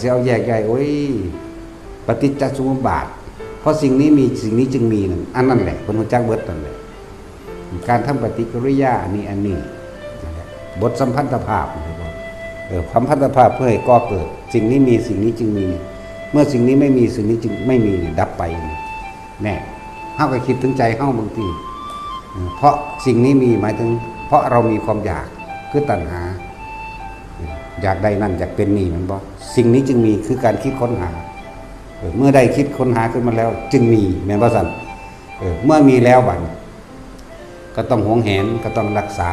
จะเอาแยกใหญ่โอ้ยปฏิจจสมุปบาทเพราะสิ่งนี้มีสิ่งนี้จึงมีนั่นอันนั้นแหละคนรู้จักเบิดนั่นแหละการทำปฏิกิริยาอันนี้บทสัมพันธภาพความพันธภาพเพื่อให้ก่อเกิดสิ่งนี้มีสิ่งนี้จึงมีเมื่อสิ่งนี้ไม่มีสิ่งนี้จึงไม่มีดับไปแน่เฮาก็คิดถึงใจเฮาบางทีเพราะสิ่งนี้มีหมายถึงเพราะเรามีความอยากคือตัณหาอยากได้นั่นอยากเป็นนี่มันบ่สิ่งนี้จึงมีคือการคิดค้นหาเมื่อได้คิดค้นหาขึ้นมาแล้วจึงมีแม่นบ่ซั่นเมื่อมีแล้วบัดก็ต้องหวงแหนก็ต้องรักษา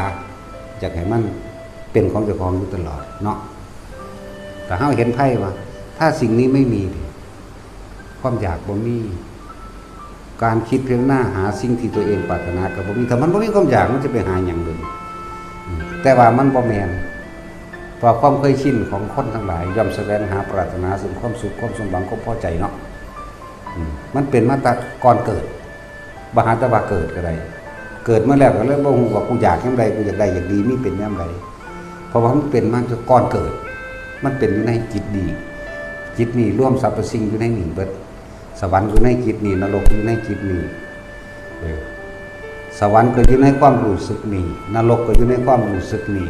อยากให้มันเป็นของเจ้าของอยู่ตลอดเนาะแต่เฮาเห็นไพ่ว่าถ้าสิ่งนี้ไม่มีความอยากบ่มีการคิดเพียงหน้าหาสิ่งที่ตัวเองปรารถนาก็บ่มีถ้ามันบ่มีความอยากมันจะไปหาหยังเลยแต่ว่ามันบ่แม่นเพราะความเคยชินของคนทั้งหลายย่อมแสวงหาปรารถนาซึ่งความสุขความสมหวังความพอใจเนาะมันเป็นมาแต่ก่อนเกิดบ่หาแต่ว่าเกิดก็ได้เกิดมาแล้วก็เลยบ่ฮู้ว่ากูอยากจังไดกูอยากได้อยากดีมีเป็นยามใดเพราะว่ามันเป็นมาจากก่อนเกิดมันเป็นอยู่ในจิตดีจิตนี่ร่วมสรรพสิ่งอยู่ในนี่เบิดสวรรค์อยู่ในจิตนี่นรกอยู่ในจิตนี่สวรรค์ก็อยู่ในความรู้สึกนี่นรกก็อยู่ในความรู้สึกนี่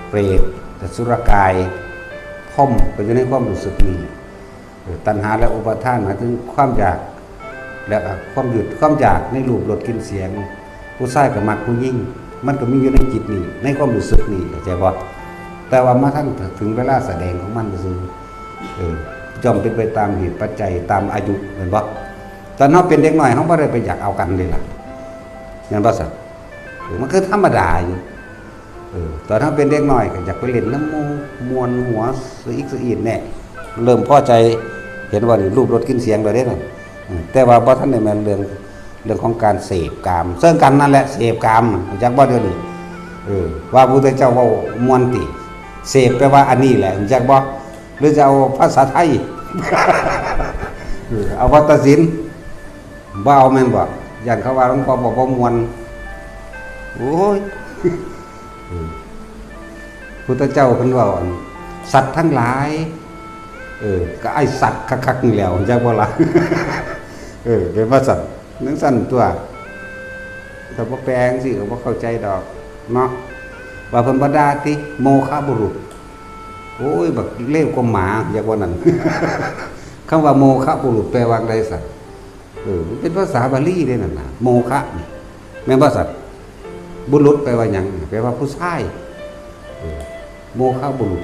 เปรตอสุรกายพรหมก็อยู่ในความรู้สึกนี่ตัณหาและอุปาทานหมายถึงความอยากและความหยุดความอยากในรูปรสกลิ่นเสียงผู้ชายก็มักผู้หญิงมันก็มีอยู่ในจิตนี่ในความรู้สึกนี่เข้าใจบ่แต่ว่ามาท่านถึงเวลาแสดงของมันก็คือจอมเป็นไปตามเหตุปัจจัยตามอายุเหมือนบ่ตอนเฮาเป็นเด็กน้อยเฮาบ่ได้ไปอยากเอากันเลยล่ะแม่นบ่ซั่นมันคือธรรมดาอยู่ตอนเฮาเป็นเด็กน้อยก็อยากไปเล่นน้ำมูมวนหัวสะอิกสะอีดแน่เริ่มพอใจเห็นว่านี่รูปรสกลิ่นเสียงแล้วเด้นั่นแต่ว่าบ่ทันได้แม่นเรื่องของการเสพกามเสิ่งกันนั่นแหละเสพกามรู้จักบ่เดี๋ยวนี้ว่าพระพุทธเจ้าเว้ามวนติเสพแปลว่าอันนี้แหละรู้จักบ่หรือจะเอาภาษาไทย เอาวัตศิลป์บ่เอาแม่นบ่อย่างเขาว่าหลวงพ่อบอกบ่มวนโอ้ย พุทธเจ้าเพิ่นว่าสัตว์ทั้งหลายก็ไอ้สัตว์คักๆนี่แหล้วจักบ่ล่ะ เป็นว่าสัตว์นึงสั่นตัวถ้าบ่แปลงสิก็บ่เข้าใจดอกเนาะว่าเพิ่นบ่ด่าติโมฆะบุรุษโอ้ยบักเลวกว่าหมาอยากว่านั้น คำว่าโมฆะบุรุษแปลว่าอะไรสัตว์มันเป็นภาษาบาลีเด้นั่นน่ะโมฆะนี่แม่นบ่สัตว์บุรุษแปลว่าหยังแปลว่าผู้ชายโมฆะบุรุษ